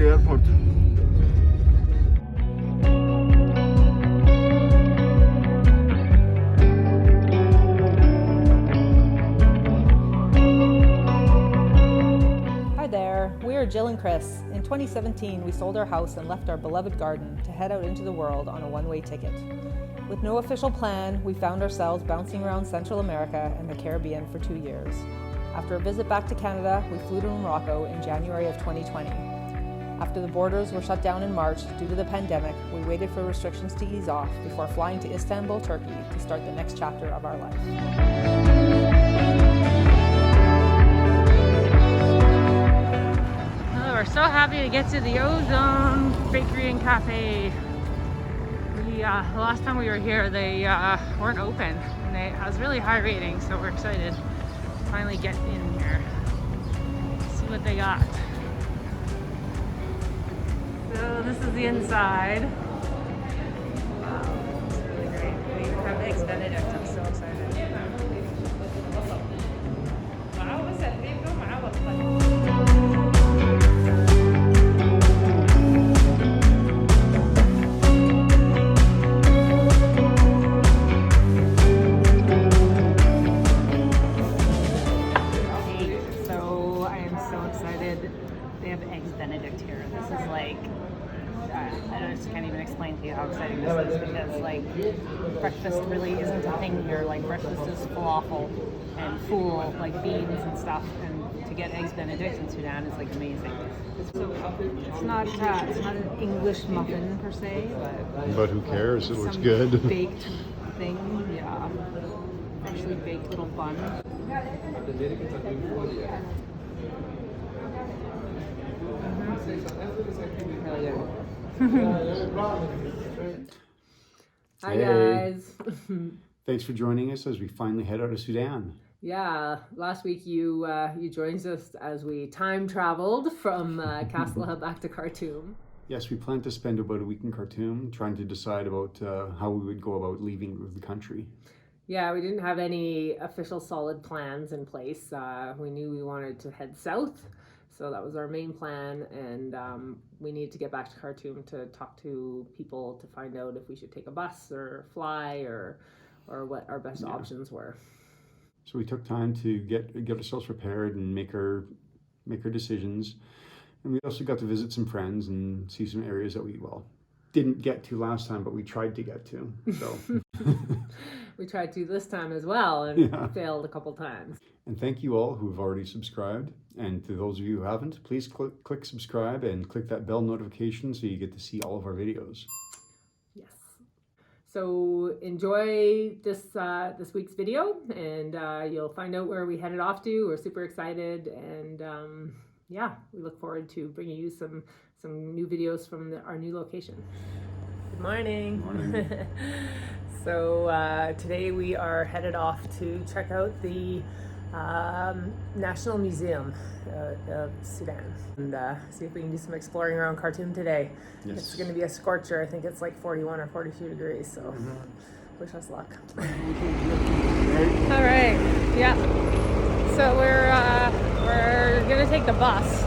the airport. Hi there, we are Jill and Chris. In 2017, we sold our house and left our beloved garden to head out into the world on a one-way ticket. With no official plan, we found ourselves bouncing around Central America and the Caribbean for 2 years. After a visit back to Canada, we flew to Morocco in January of 2020. After the borders were shut down in March due to the pandemic, we waited for restrictions to ease off before flying to Istanbul, Turkey to start the next chapter of our life. We're so happy to get to the Ozone Bakery and Cafe. The last time we were here, they weren't open, and it has really high ratings, so we're excited to finally get in here, see what they got. So this is the inside. Wow, it's really great. We have eggs Benedict. I'm so excited. They have eggs Benedict here. This is like, I just can't even explain to you how exciting this is, because like breakfast really isn't a thing here. Like breakfast is falafel and fool, like beans and stuff, and to get eggs Benedict in Sudan is like amazing. It's not an English muffin per se, but who cares? It looks some good. Baked thing, yeah. Freshly baked little bun. Hi guys. Thanks for joining us as we finally head out of Sudan. Yeah, last week you joined us as we time traveled from Castle back to Khartoum. Yes, we planned to spend about a week in Khartoum trying to decide about how we would go about leaving the country. Yeah, we didn't have any official solid plans in place. We knew we wanted to head south, so that was our main plan, and we needed to get back to Khartoum to talk to people to find out if we should take a bus or fly or what our best options were. So we took time to get ourselves prepared and make our decisions, and we also got to visit some friends and see some areas that we didn't get to last time, but we tried to get to. So we tried to this time as well, and failed a couple times. And thank you all who have already subscribed. And to those of you who haven't, please click subscribe and click that bell notification so you get to see all of our videos. Yes. So enjoy this week's video, and you'll find out where we headed off to. We're super excited, and yeah, we look forward to bringing you some new videos from our new location. Good morning. Morning. So today we are headed off to check out the National Museum of Sudan and see if we can do some exploring around Khartoum today. Yes. It's going to be a scorcher. I think it's like 41 or 42 degrees, so wish us luck. All right, yeah. So we're going to take the bus,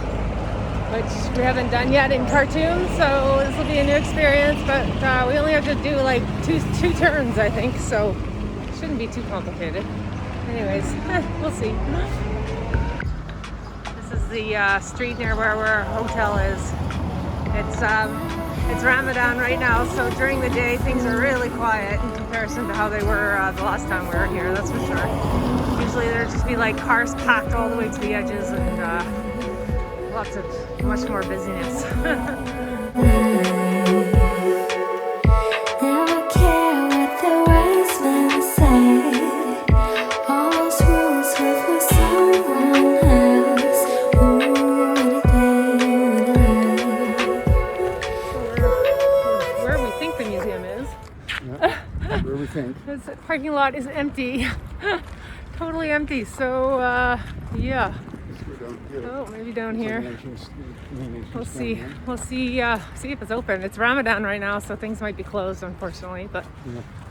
which we haven't done yet in Khartoum, so this will be a new experience, but we only have to do like two turns, I think, so it shouldn't be too complicated. Anyways, we'll see. This is the street near where our hotel is. It's Ramadan right now, so during the day things are really quiet in comparison to how they were the last time we were here, that's for sure. Usually there'd just be like cars packed all the way to the edges and much more busyness. Never care what the wise men say. All those rules were for someone else. Where we think the museum is. Yeah, where we think. This parking lot is empty. Totally empty. So yeah. Oh, maybe down here. We'll see. We'll see if it's open. It's Ramadan right now, so things might be closed, unfortunately. But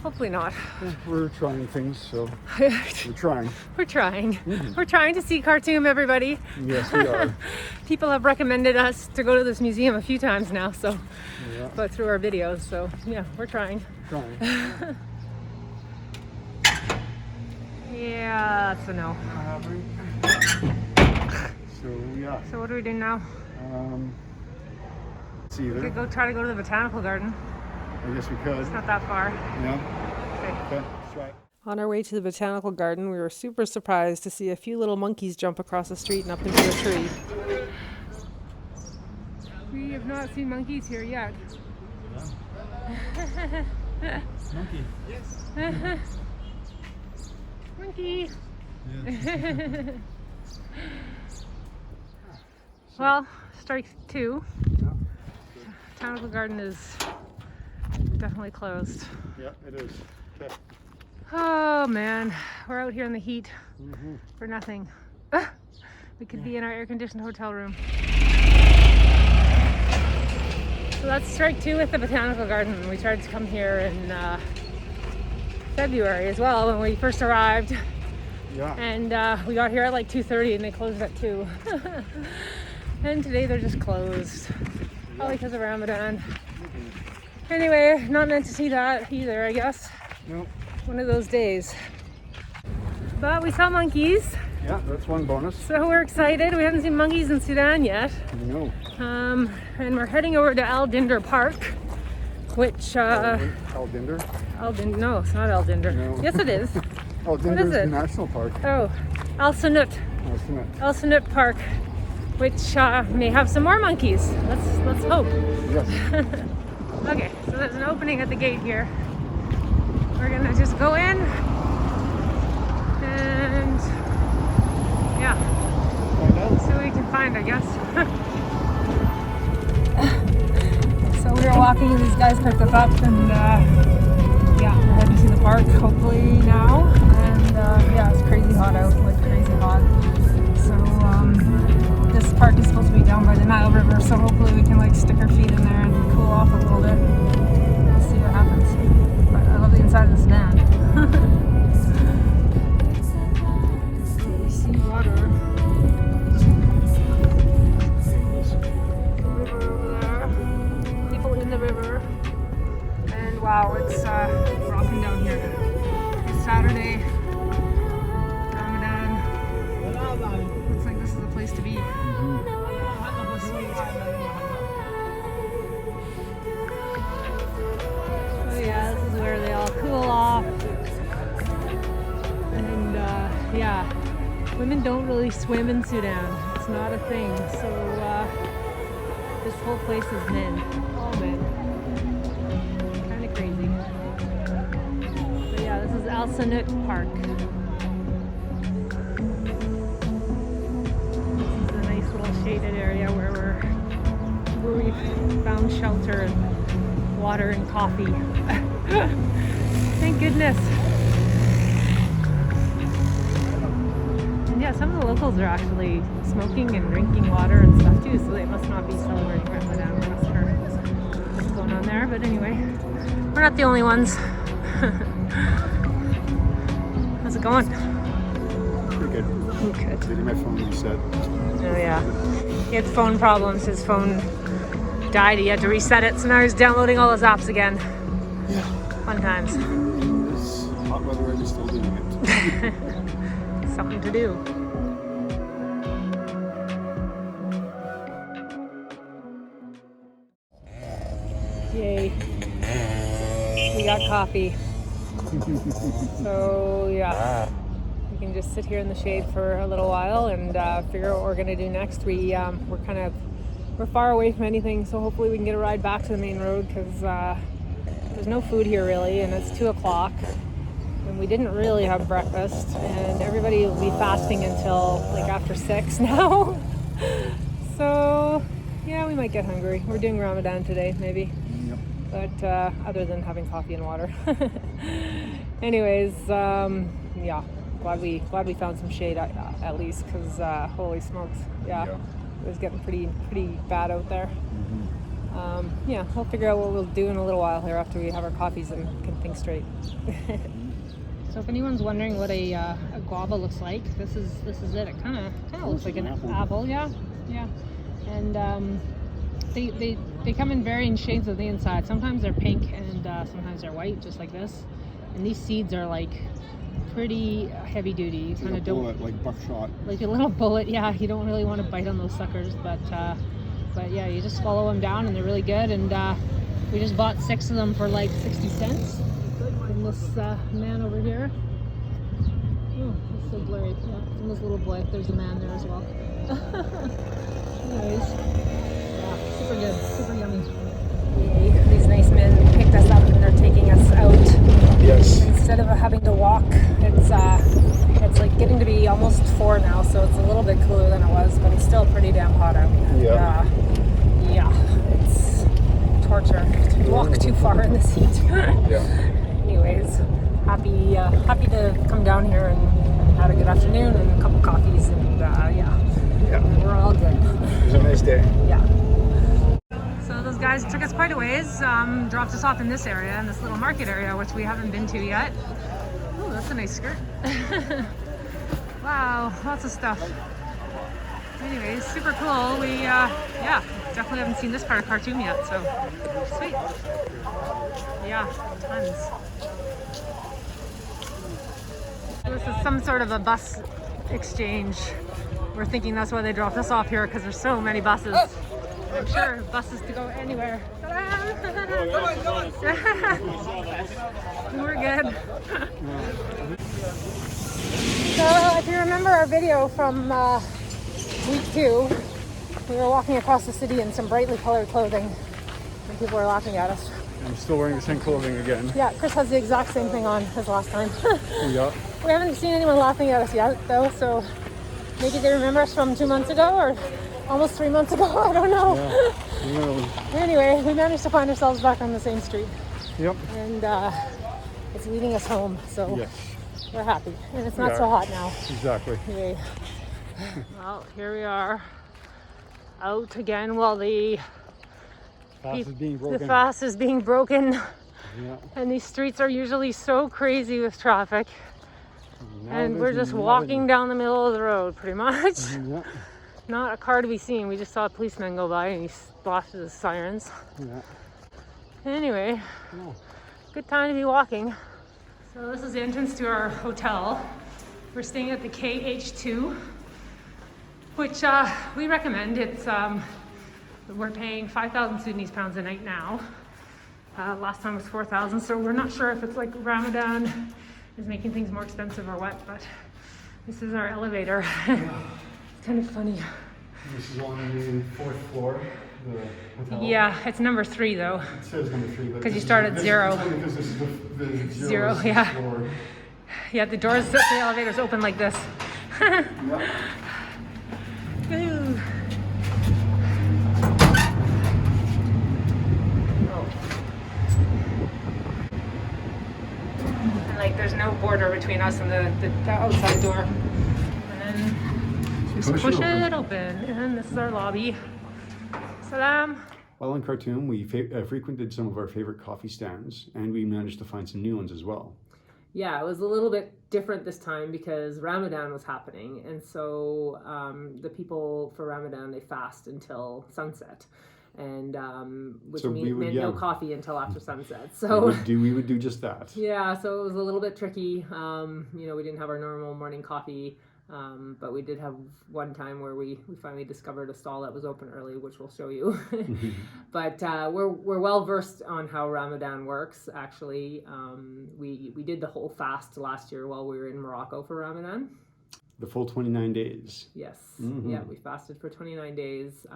hopefully not. We're trying things, so we're trying. We're trying. We're trying to see Khartoum, everybody. Yes, we are. People have recommended us to go to this museum a few times now, so Yeah. but through our videos, so yeah, we're trying. Trying. Yeah, that's a no. So yeah. So what are we doing now? It's We either. could go try to go to the botanical garden. I guess we could. It's not that far. Yeah. Okay. Okay. Let's try it. On our way to the botanical garden, we were super surprised to see a few little monkeys jump across the street and up into a tree. We have not seen monkeys here yet. Monkey. Yes. Monkey. Well, strike two. Botanical garden is definitely closed. Yeah, it is. Okay. Oh man, we're out here in the heat for nothing. We could be in our air-conditioned hotel room. So that's strike two with the botanical garden. We tried to come here in February as well when we first arrived, Yeah. and we got here at like 2:30 and they closed at 2. And today they're just closed, probably because of Ramadan. Anyway, not meant to see that either, I guess. Nope. One of those days. But we saw monkeys, Yeah, that's one bonus. so we're excited. We haven't seen monkeys in Sudan yet. No. And we're heading over to Al Dinder Park, which Al Dinder? no, it's not Al Dinder. No. Yes, it is. Al Dinder is is it? the national park. Oh, Al Sanut. Al Sanut Park, which may have some more monkeys. Let's hope. Yes. Okay, so there's an opening at the gate here. We're gonna just go in and yeah, Find out. see what we can find, I guess. So we were walking and these guys picked us up and yeah, we're heading to the park hopefully now. And yeah, it's crazy hot out, like crazy hot. So this park is supposed to be down by the Nile River, so hopefully we can like stick our feet in there and cool off a little bit. We'll see what happens. But I love the inside of the Sudan. We see water. River over there. People in the river. And wow, it's rocking down here. It's Saturday. Ramadan. Looks like this is the place to be. Oh yeah, this is where they all cool off. And yeah, women don't really swim in Sudan. It's not a thing. So this whole place is men, all men. Kind of crazy. But yeah, this is Al Sanut Park. This is a nice little shaded area where we found shelter and water and coffee. Thank goodness. And yeah, some of the locals are actually smoking and drinking water and stuff too, so they must not be celebrating Ramadan. We're not sure what's going on there, but anyway, we're not the only ones. How's it going? Pretty good. Good. Getting my phone reset. Oh yeah. He had phone problems. His phone died. He had to reset it, so now he's downloading all his apps again. Yeah. Fun times. In this hot weather, I'm still doing it. Something to do. Yay. We got coffee. So yeah, we can just sit here in the shade for a little while and figure out what we're gonna do next. We're far away from anything, so hopefully we can get a ride back to the main road because there's no food here really, and it's 2 o'clock. And we didn't really have breakfast, and everybody will be fasting until like after 6 now. So yeah, we might get hungry. We're doing Ramadan today, maybe. Yep. But other than having coffee and water. Anyways, yeah, glad we found some shade at least, because holy smokes, yeah, it was getting pretty bad out there. Yeah, we'll figure out what we'll do in a little while here after we have our coffees and can think straight. So if anyone's wondering what a guava looks like, this is it. It kind of looks like an apple. Yeah. And they come in varying shades of the inside. Sometimes they're pink and sometimes they're white, just like this. And these seeds are like pretty heavy duty. You kind of don't bullet, like buckshot. Like a little bullet. Yeah, you don't really want to bite on those suckers, but yeah, you just swallow them down and they're really good. And we just bought 6 of them for like 60 cents. From this man over here. Oh, it's so blurry. Yeah, from this little boy. There's a man there as well. Anyways, yeah, super good, super yummy. These nice men picked us up and they're taking us out. Yes. Instead of having to walk, it's like getting to be almost 4 now, so it's a little bit cooler than it was, but it's still pretty damn hot out. Yeah. Yeah, it's torture to walk too far in this heat. Yeah. Anyways, happy to come down here and had a good afternoon and a couple coffees and yeah, we're all good. It was a nice day. Yeah. So those guys took us quite a ways, dropped us off in this area, in this little market area, which we haven't been to yet. Oh, that's a nice skirt. Wow, lots of stuff. Anyways, super cool. We definitely haven't seen this part of Khartoum yet, so sweet. Yeah, tons. This is some sort of a bus exchange. We're thinking that's why they dropped us off here, because there's so many buses. I'm sure buses to go anywhere. We're good. So if you remember our video from week 2, we were walking across the city in some brightly colored clothing and people were laughing at us. I'm still wearing the same clothing again. Yeah, Chris has the exact same thing on as last time. Yeah. We haven't seen anyone laughing at us yet, though, so maybe they remember us from 2 months ago or almost 3 months ago. I don't know. Yeah. Really. Anyway, we managed to find ourselves back on the same street. Yep. And it's leading us home, so Yes. we're happy. And it's not so hot now. Exactly. Yay. Well, here we are out again while the Fast is being broken. the fast is being broken. Yeah. And these streets are usually so crazy with traffic. And we're just walking walking down the middle of the road, pretty much. Yeah. Not a car to be seen. We just saw a policeman go by and he blasted his sirens. Yeah. Anyway, Yeah. good time to be walking. So this is the entrance to our hotel. We're staying at the KH2, which we recommend. It's we're paying 5,000 Sudanese pounds a night now. Last time was 4,000, so we're not sure if it's like Ramadan is making things more expensive or what, but this is our elevator. It's kind of funny. This is on the 4th floor, the hotel. Yeah, it's number 3 though. It says number 3, but 'Cause you start at 0. Because this is the Zero, zeroth yeah. floor. Yeah, the doors, the elevator's open like this. Yeah. Ooh. And like there's no border between us and the outside door. And then just push it open. And this is our lobby. Salam. While in Khartoum, we frequented some of our favorite coffee stands, and we managed to find some new ones as well. Yeah, it was a little bit different this time because Ramadan was happening, and so the people for Ramadan, they fast until sunset, and which So meant would, no yeah. coffee until after sunset. So We would do just that. yeah, so it was a little bit tricky. We didn't have our normal morning coffee, but we did have one time where we finally discovered a stall that was open early, which we'll show you. But we're well versed on how Ramadan works. Actually, we did the whole fast last year while we were in Morocco for Ramadan. The full 29 days. Yes. Mhm. Yeah, we fasted for 29 days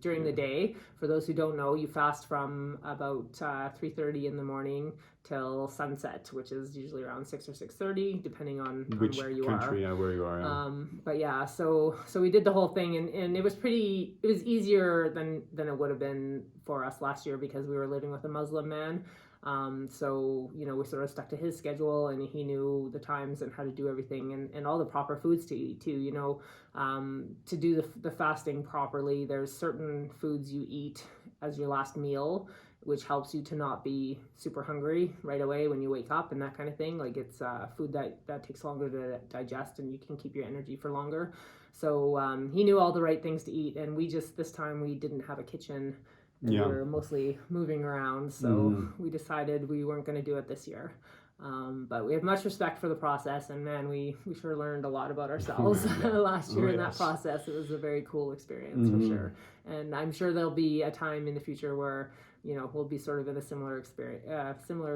during the day. For those who don't know, you fast from about 3:30 in the morning till sunset, which is usually around 6 or 6:30, depending on Which where you country, are. yeah, where you are. Yeah. But yeah, so we did the whole thing, and it was easier than it would have been for us last year because we were living with a Muslim man. So, we sort of stuck to his schedule, and he knew the times and how to do everything, and all the proper foods to eat too. To do the fasting properly, there's certain foods you eat as your last meal, which helps you to not be super hungry right away when you wake up and that kind of thing. Like it's food that takes longer to digest, and you can keep your energy for longer. So he knew all the right things to eat, and this time we didn't have a kitchen. And we were mostly moving around, so we decided we weren't going to do it this year. But we have much respect for the process, and man, we sure learned a lot about ourselves last year in that process. It was a very cool experience for sure, and I'm sure there'll be a time in the future where we'll be sort of in a similar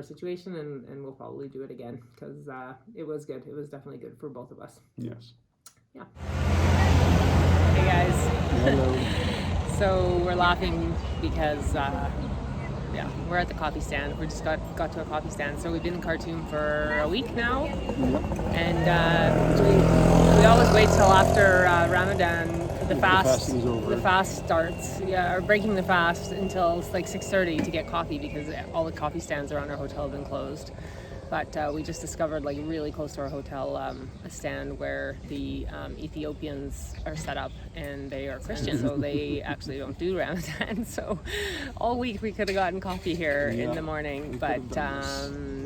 situation, and we'll probably do it again because it was good. It was definitely good for both of us. Yes. Yeah. Hey guys. Hello. So we're laughing because we're at the coffee stand. We just got to a coffee stand. So we've been in Khartoum for a week now, and we always wait till after Ramadan. The fast starts, or breaking the fast until it's like 6:30 to get coffee because all the coffee stands around our hotel have been closed. But we just discovered, like really close to our hotel, a stand where the Ethiopians are set up, and they are Christian, so they actually don't do Ramadan. So all week we could have gotten coffee here in the morning, but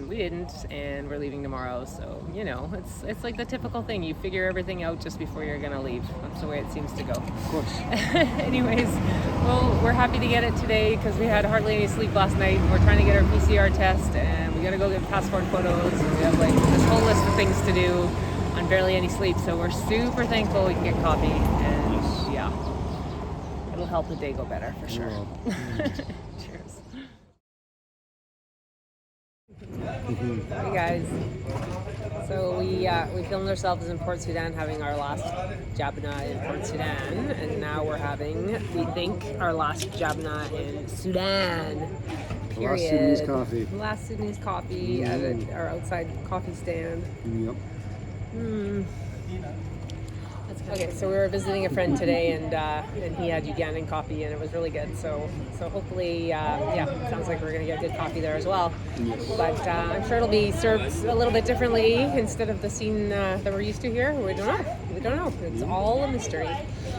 we didn't, and we're leaving tomorrow. So it's like the typical thing. You figure everything out just before you're gonna leave. That's the way it seems to go. Of course. Anyways, well, we're happy to get it today because we had hardly any sleep last night. We're trying to get our PCR test, and we gotta go get passport photos, and we have like this whole list of things to do on barely any sleep. So we're super thankful we can get coffee, and it'll help the day go better for sure. Cheers. Hey guys, so we filmed ourselves in Port Sudan having our last Jabna in Port Sudan, and now we're having, we think, our last Jabna in Sudan. Period. Last Sudanese coffee. Last Sudanese coffee at our outside coffee stand. Yep. Okay, so we were visiting a friend today, and he had Ugandan coffee, and it was really good. So hopefully, it sounds like we're gonna get good coffee there as well. Yes. But I'm sure it'll be served a little bit differently instead of the scene that we're used to here. We don't know. It's all a mystery.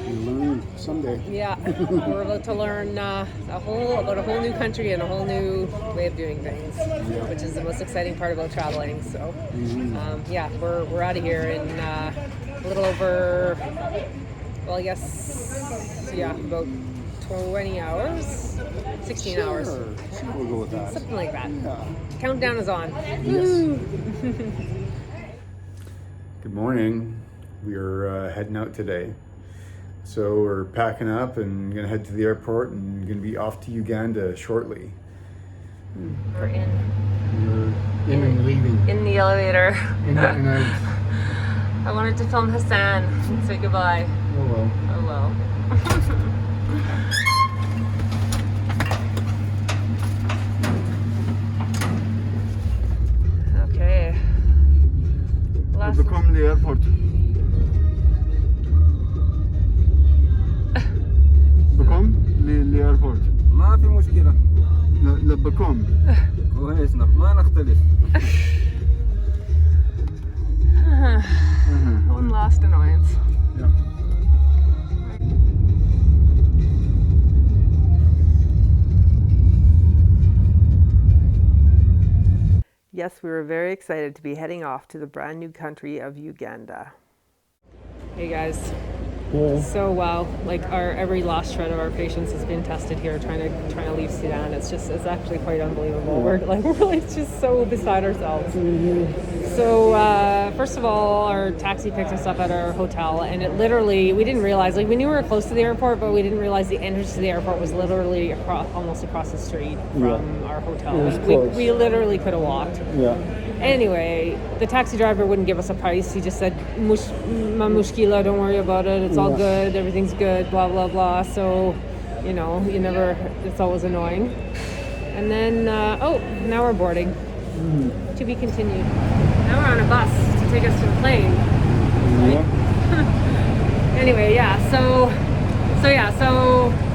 You'll learn someday. Yeah, we're about to learn about a whole new country and a whole new way of doing things, which is the most exciting part about traveling. So, we're out of here in a little over, well, I guess, about 20 hours, 16 hours. Sure, we'll go with that. Something like that. Yeah. Countdown is on. Yes. Good morning. We're heading out today. So we're packing up and gonna head to the airport and gonna be off to Uganda shortly. We're in. We're in and leaving. In the elevator. In and out. I wanted to film Hassan and say goodbye. Oh well. Oh well. Okay. Become the airport. بكم للإيربورت ما في مشكلة بكم كويس ما نختلف One last annoyance. Yeah. Yes, we were very excited to be heading off to the brand new country of Uganda. Hey guys. So like our every last shred of our patience has been tested here, trying to leave Sudan. It's actually quite unbelievable. We're really just so beside ourselves. So first of all, our taxi picked us up at our hotel, and it literally, we didn't realize, like we knew we were close to the airport, but we didn't realize the entrance to the airport was literally almost across the street from our hotel. We literally could have walked. Yeah. Anyway, the taxi driver wouldn't give us a price. He just said, "Ma mushkila, don't worry about it. It's all good. Everything's good. Blah blah blah." So, it's always annoying. And then, now we're boarding. To be continued. Now we're on a bus to take us to the plane. Right? Anyway, So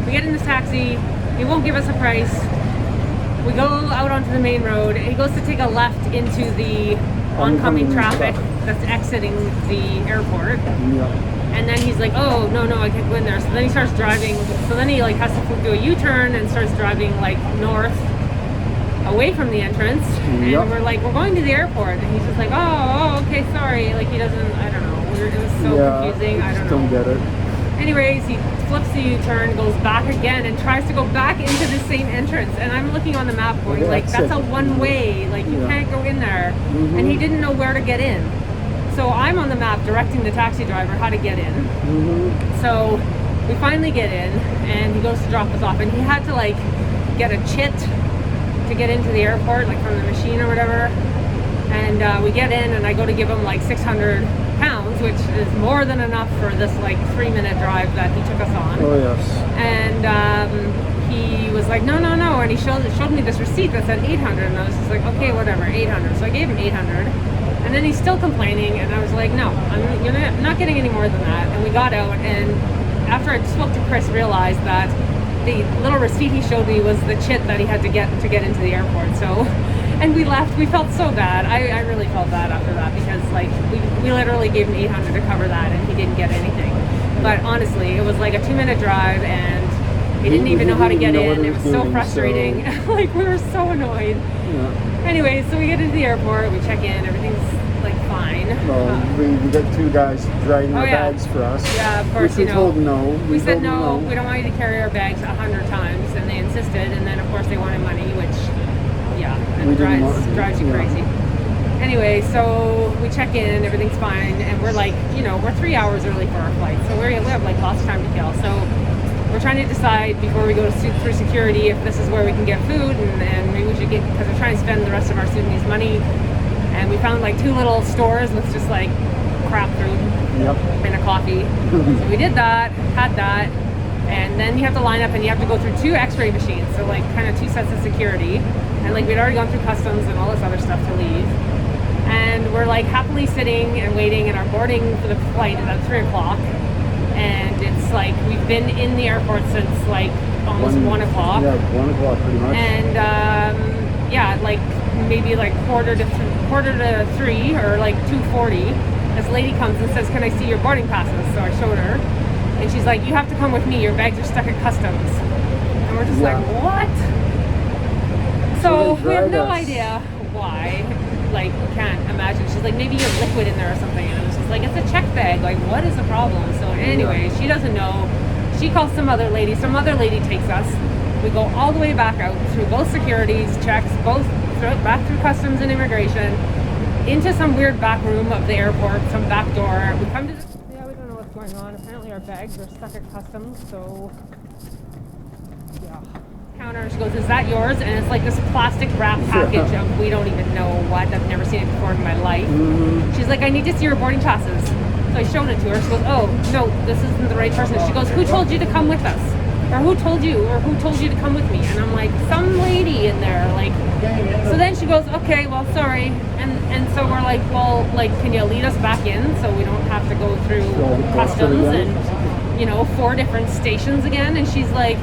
we get in this taxi. He won't give us a price. we go out onto the main road, and he goes to take a left into the oncoming traffic that's exiting the airport. Yeah. And then he's like, oh, no, I can't go in there. So then he starts driving. So then he like has to do a U-turn and starts driving like north away from the entrance. Yep. And we're like, we're going to the airport. And he's just like, oh, okay, sorry. Like he doesn't, I don't know. It was so confusing. I don't get it. Anyways, he flips the U-turn, goes back again, and tries to go back into the same entrance. And I'm looking on the map going, like, that's a one-way. Like, you can't go in there. And he didn't know where to get in. So I'm on the map directing the taxi driver how to get in. So we finally get in, and he goes to drop us off. And he had to, like, get a chit to get into the airport, like, from the machine or whatever. And we get in, and I go to give him, like, 600 pounds, which is more than enough for this like 3-minute drive that he took us on. Oh yes. And he was like, no, and he showed me this receipt that said 800, and I was just like, okay, whatever, 800. So I gave him 800, and then he's still complaining, and I was like, no, you're not getting any more than that. And we got out, and after I spoke to Chris, realized that the little receipt he showed me was the chit that he had to get into the airport. So. And we left. We felt so bad. I really felt bad after that because like we literally gave him 800 to cover that, and he didn't get anything. But honestly, it was like a 2-minute drive, and he didn't even know how to get in. It was so frustrating. So... like we were so annoyed. Yeah. Anyway, so we get into the airport. We check in. Everything's like fine. Well, we got 2 guys dragging our bags for us. Yeah, of course. We told no. We said no. We don't want you to carry our bags 100 times, and they insisted. And then of course they wanted money, which. Yeah, it drives you crazy. Anyway, so we check in, everything's fine, and we're like, we're 3 hours early for our flight, so we have like lots of time to kill. So we're trying to decide before we go through security if this is where we can get food, and maybe we should get, because we're trying to spend the rest of our Sudanese money, and we found like 2 little stores with just like crap food and a coffee. So we did that, had that, and then you have to line up and you have to go through 2 x-ray machines, so like kind of 2 sets of security. And like we'd already gone through customs and all this other stuff to leave. And we're like happily sitting and waiting, and our boarding for the flight is at 3 o'clock. And it's like we've been in the airport since like almost 1 o'clock. Yeah, 1 o'clock pretty much. And yeah, like maybe like quarter to 3 or like 2:40, this lady comes and says, "Can I see your boarding passes?" So I showed her, and she's like, "You have to come with me. Your bags are stuck at customs." And we're just like, "What?" So we have no idea why. Like, can't imagine. She's like, maybe you have liquid in there or something. And I was just like, it's a check bag. Like, what is the problem? So anyway, she doesn't know. She calls some other lady. Some other lady takes us. We go all the way back out through both securities checks, back through customs and immigration, into some weird back room of the airport, some back door. We come to this. Yeah, we don't know what's going on. Apparently our bags are stuck at customs. So yeah. Counter. She goes, "Is that yours?" And it's like this plastic wrap package of we don't even know what. I've never seen it before in my life. She's like, "I need to see your boarding passes." So I showed it to her. She goes, "Oh no, this isn't the right person." She goes, "Who told you to come with us? Or who told you to come with me?" And I'm like, "Some lady in there." Like, so then she goes, "Okay, well, sorry." And so we're like, "Well, like, can you lead us back in so we don't have to go through customs and 4 different stations again?" And she's like,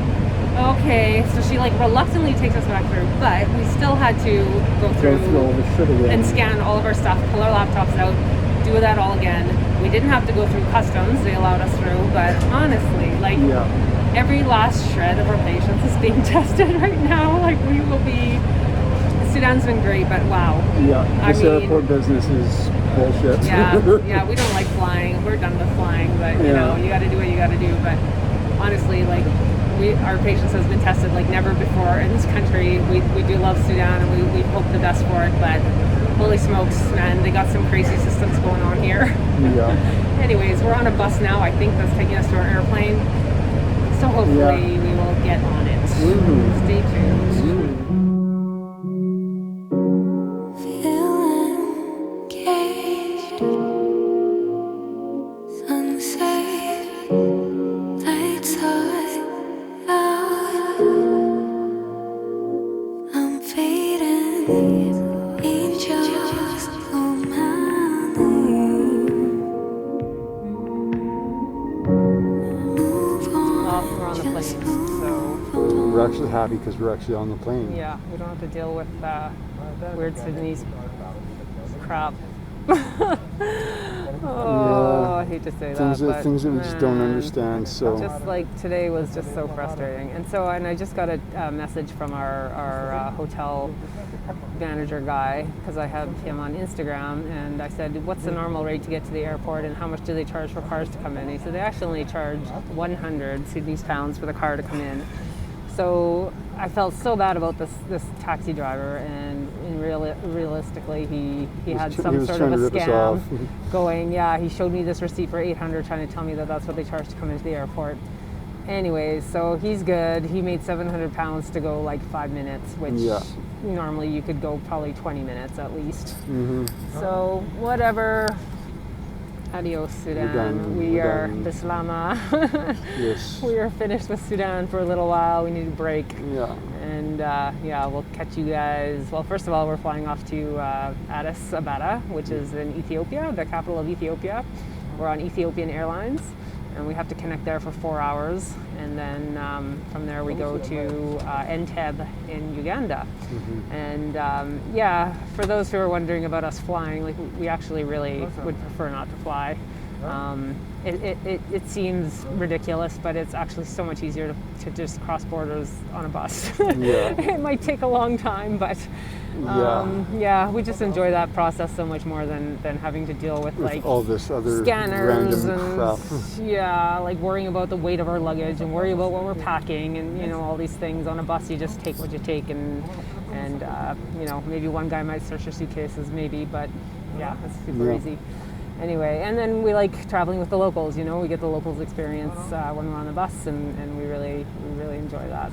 okay. So she like reluctantly takes us back through, but we still had to go through all the shit again and scan all of our stuff, pull our laptops out, do that all again. We didn't have to go through customs, they allowed us through, but honestly, like every last shred of our patience is being tested right now. Like we will be, Sudan's been great, but wow. Yeah, this airport business is bullshit. Yeah, we don't like flying. We're done with flying, but you gotta do what you gotta do. But honestly, like our patience has been tested like never before in this country. We do love Sudan, and we hope the best for it, but holy smokes, man, they got some crazy systems going on here. Yeah. Anyways, we're on a bus now, I think, that's taking us to our airplane. So hopefully we will get on it. Stay tuned. We're actually happy because we're actually on the plane. Yeah, we don't have to deal with weird Sudanese crap. I hate to say Things that, that but things that we just don't man, understand. So just like today was just so frustrating. And I just got a message from our hotel manager guy, because I have him on Instagram, and I said, what's the normal rate to get to the airport and how much do they charge for cars to come in? He said they actually only charge 100 Sudanese pounds for the car to come in. So I felt so bad about this taxi driver, and realistically he had some sort of a scam going. Yeah, he showed me this receipt for 800, trying to tell me that that's what they charge to come into the airport. Anyways, so he's good. He made 700 pounds to go like 5 minutes, which normally you could go probably 20 minutes at least. So whatever. Adios, Sudan. We are Bislama. yes. We are finished with Sudan for a little while. We need a break. Yeah. And we'll catch you guys. Well, first of all, we're flying off to Addis Ababa, which is in Ethiopia, the capital of Ethiopia. We're on Ethiopian Airlines, and we have to connect there for 4 hours. And then from there we go to Entebbe in Uganda. And for those who are wondering about us flying, like we actually really would prefer not to fly. It seems ridiculous, but it's actually so much easier to just cross borders on a bus. It might take a long time, but we just enjoy that process so much more than having to deal with like all this other scanners random crap. Like worrying about the weight of our luggage and worry about what we're packing and all these things. On a bus, you just take what you take, and maybe one guy might search your suitcases, maybe, but it's super easy. Anyway, and then we like traveling with the locals. We get the locals experience when we're on the bus, and we really enjoy that.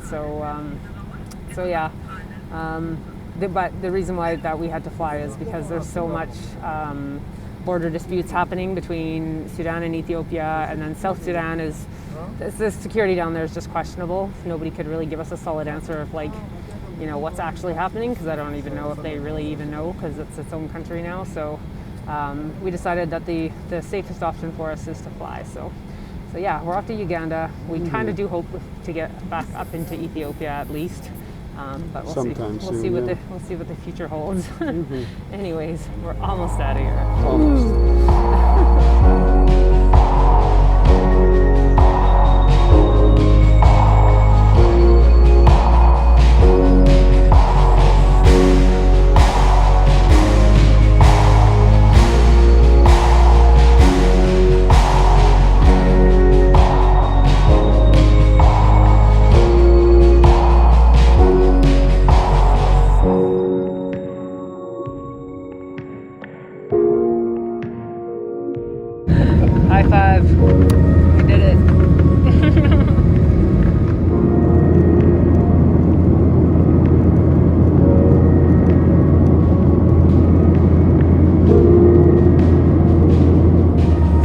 But the reason why that we had to fly is because there's so much border disputes happening between Sudan and Ethiopia, and then South Sudan is the security down there is just questionable. Nobody could really give us a solid answer of like, what's actually happening, because I don't even know if they really even know, because it's its own country now. So we decided that the safest option for us is to fly. So we're off to Uganda. We kind of do hope to get back up into Ethiopia at least. But we'll see what the future holds. Anyways, we're almost out of here. High five. We did it.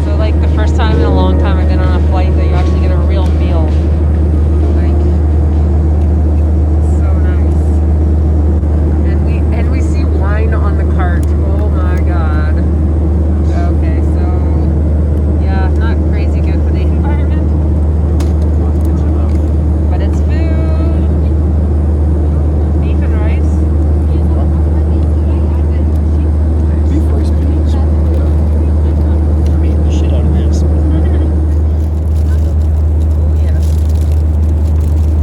So like the first time in a long time I've been on a flight that you actually get a real meal. Like, so nice. And we see wine on the cart. Oh my god. Okay, so not crazy good for the environment, but it's food. Beef and rice. Beef rice beans. I'm eating the shit out of this.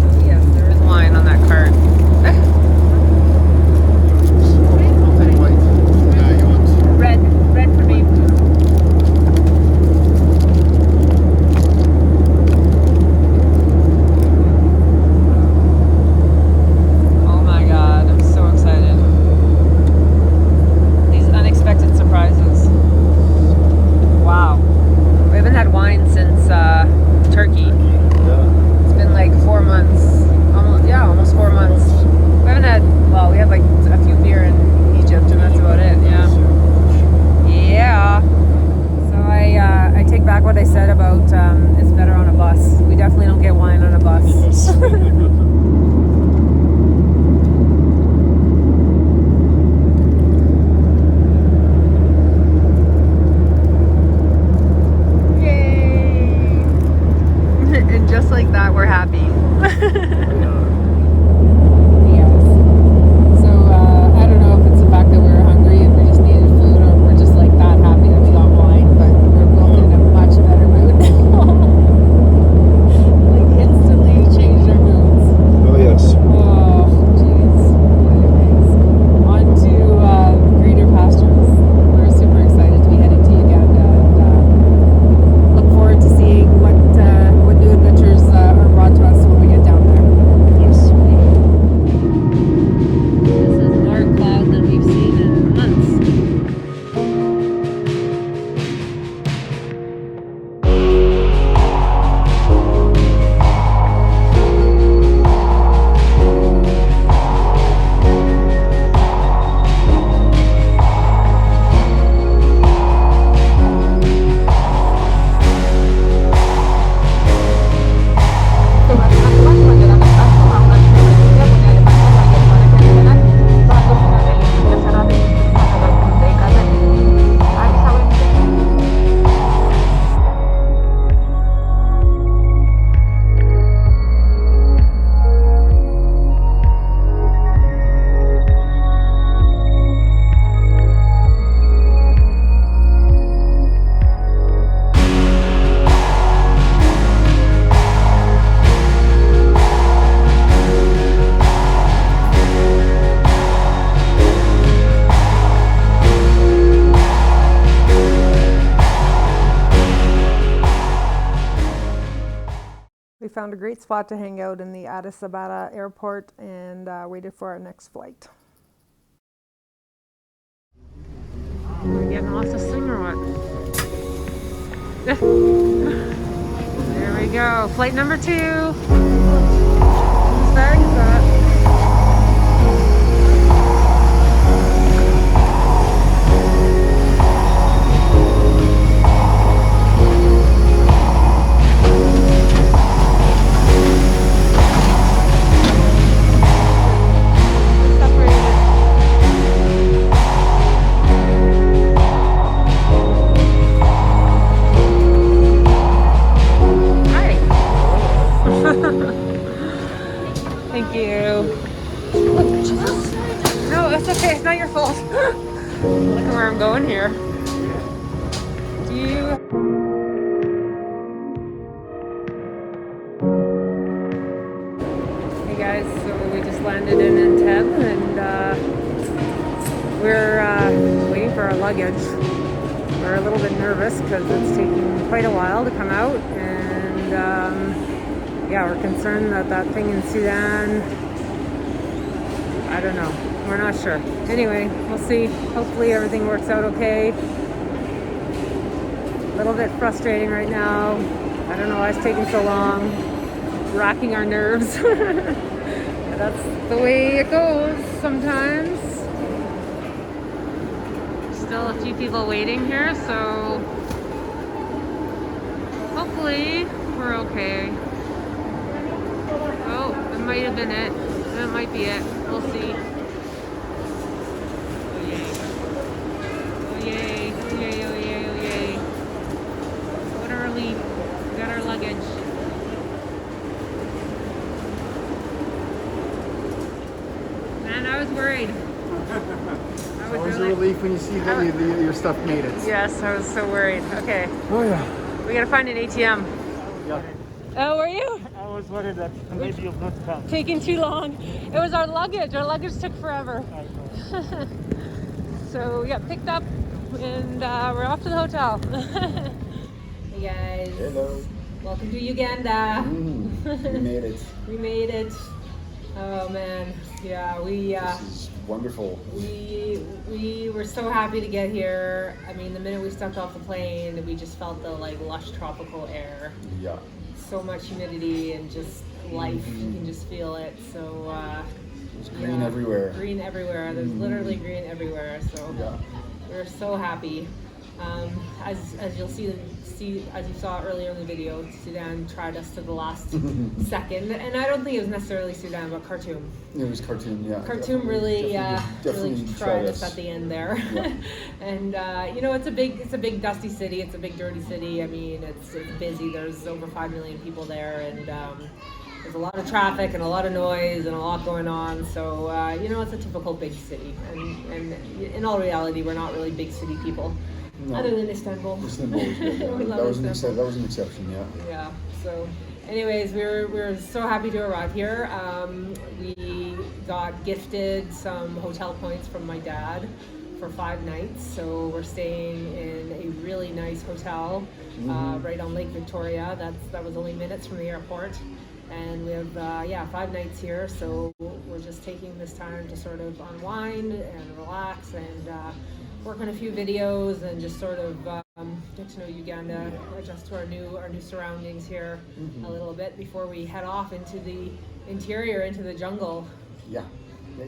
Oh yes, there is wine on that cart. Red for me. Oh my god, I'm so excited. These unexpected surprises. Wow. We haven't had wine since Turkey. It's been like 4 months. Almost 4 months. We haven't had, we had like a few beer in Egypt, and that's about it, Yeah. So I take back what I said about it's better on a bus. We definitely don't get wine on a bus. Yay! And just like that, we're happy. Yes. So I don't know if it's the fact that we were hungry and we just needed food, or we're just like that happy that we got wine, but we're both in a much better mood now. Like instantly changed our moods. Oh yes. Oh, jeez. Anyways, on to greener pastures. We're super excited to be heading to Uganda and look forward to seeing what new adventures are brought to us when we get down there. Yes. This is more cloud than we've seen in months. We found a great spot to hang out in the Addis Ababa airport and waited for our next flight. We're getting lost to sing or what? There we go. Flight number 2. Whose bag is that? Thank you. Oh, Jesus. No, it's okay. It's not your fault. Look at where I'm going here. Do you... Hey guys, so we just landed in Entebbe and we're waiting for our luggage. We're a little bit nervous because it's taking quite a while to come out, and yeah, we're concerned that that thing in Sudan, I don't know, we're not sure. Anyway, we'll see. Hopefully everything works out okay. A little bit frustrating right now. I don't know why it's taking so long. Racking our nerves. That's the way it goes sometimes. Still a few people waiting here, so hopefully we're okay. Oh, it might have been it. That might be it. We'll see. Oh yay. Oh yay. Oh yay, oh yay, oh yay. What a relief. We got our luggage. Man, I was worried. It's always a relief when you see that your stuff made it. Yes, I was so worried. Okay. Oh yeah. We gotta find an ATM. Yeah. Oh, were you? I was worried that maybe you'll not come. Taking too long. It was our luggage. Our luggage took forever. So we got picked up and we're off to the hotel. Hey guys. Hello. Welcome to Uganda. We made it. We made it. Oh man, yeah, This is wonderful. we were so happy to get here. I mean, the minute we stepped off the plane, we just felt the like lush tropical air. Yeah. So much humidity and just life. You can just feel it. So There's green everywhere. Green everywhere. There's literally green everywhere. So Yeah. we're so happy. As you'll see as you saw earlier in the video, Sudan tried us to the last second, and I don't think it was necessarily Sudan, but Khartoum. It was Khartoum, yeah. Khartoum really definitely tried us at the end there. Yeah. And you know, it's a big dusty city. It's a big dirty city. I mean, it's busy. There's over 5 million people there, and there's a lot of traffic and a lot of noise and a lot going on. So it's a typical big city. And in all reality, we're not really big city people, other than Istanbul. Istanbul was good. Yeah. We love Istanbul. That was an exception. Yeah. Yeah. So, anyways, we're so happy to arrive here. We got gifted some hotel points from my dad for 5 nights. So we're staying in a really nice hotel right on Lake Victoria. That was only minutes from the airport. And we have 5 nights here. So we're just taking this time to sort of unwind and relax and work on a few videos and just sort of get to know Uganda, adjust to our new surroundings here a little bit before we head off into the interior, into the jungle. Yeah.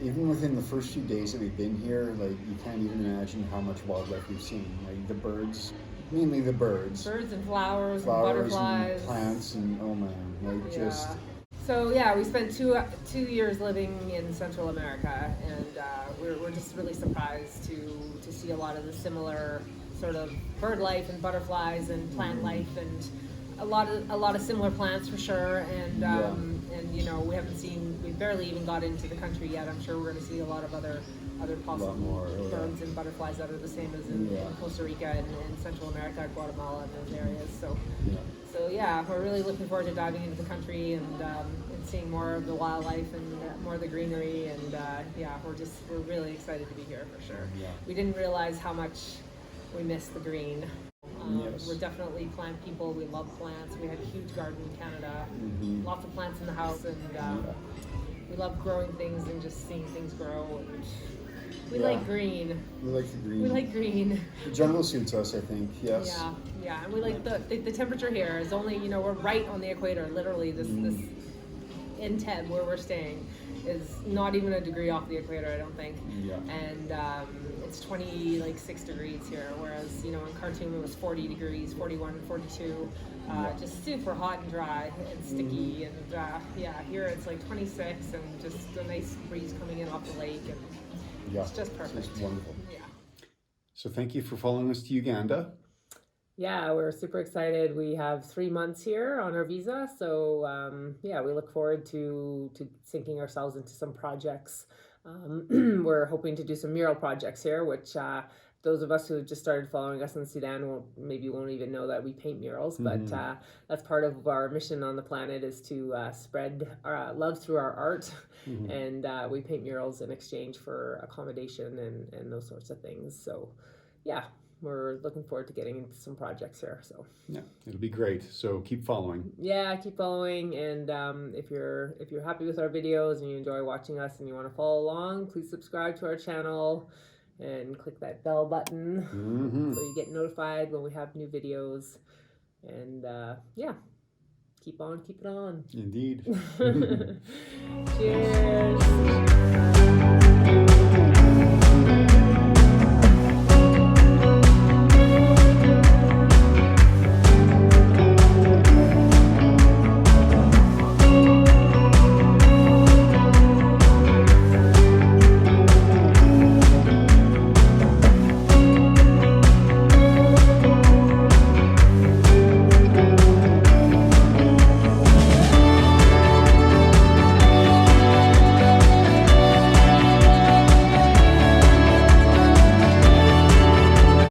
Even within the first few days that we've been here, like you can't even imagine how much wildlife we've seen. Like the birds, mainly the birds. Birds and flowers and butterflies. And plants and oh man, like just. So we spent 2 years living in Central America, and we're just really surprised to see a lot of the similar sort of bird life and butterflies and plant life and a lot of similar plants for sure. And we barely even got into the country yet. I'm sure we're going to see a lot of other possible birds and butterflies that are the same as in Costa Rica and Central America, Guatemala, and those areas. So we're really looking forward to diving into the country and seeing more of the wildlife and more of the greenery. And we're really excited to be here for sure. Yeah. We didn't realize how much we miss the green. We're definitely plant people. We love plants. We have a huge garden in Canada, lots of plants in the house, and we love growing things and just seeing things grow. And we like green. We like the green. We like green. The jungle suits us, I think. Yes. Yeah, and we like the temperature here is only we're right on the equator. Literally, this in Teb where we're staying is not even a degree off the equator, I don't think. Yeah. And it's 26 degrees here, whereas in Khartoum it was 40 degrees, 41, 42, just super hot and dry and sticky. And here it's like 26 and just a nice breeze coming in off the lake, and it's just perfect. It's just wonderful. Yeah. So thank you for following us to Uganda. Yeah, we're super excited. We have 3 months here on our visa, so we look forward to sinking ourselves into some projects. We're hoping to do some mural projects here, which those of us who have just started following us in Sudan won't even know that we paint murals. But that's part of our mission on the planet, is to spread love through our art, and we paint murals in exchange for accommodation and those sorts of things. So, we're looking forward to getting into some projects here. So it'll be great. So keep following. Yeah, keep following. And if you're happy with our videos and you enjoy watching us and you want to follow along, please subscribe to our channel and click that bell button so you get notified when we have new videos. And keep on keeping on. Indeed. Cheers.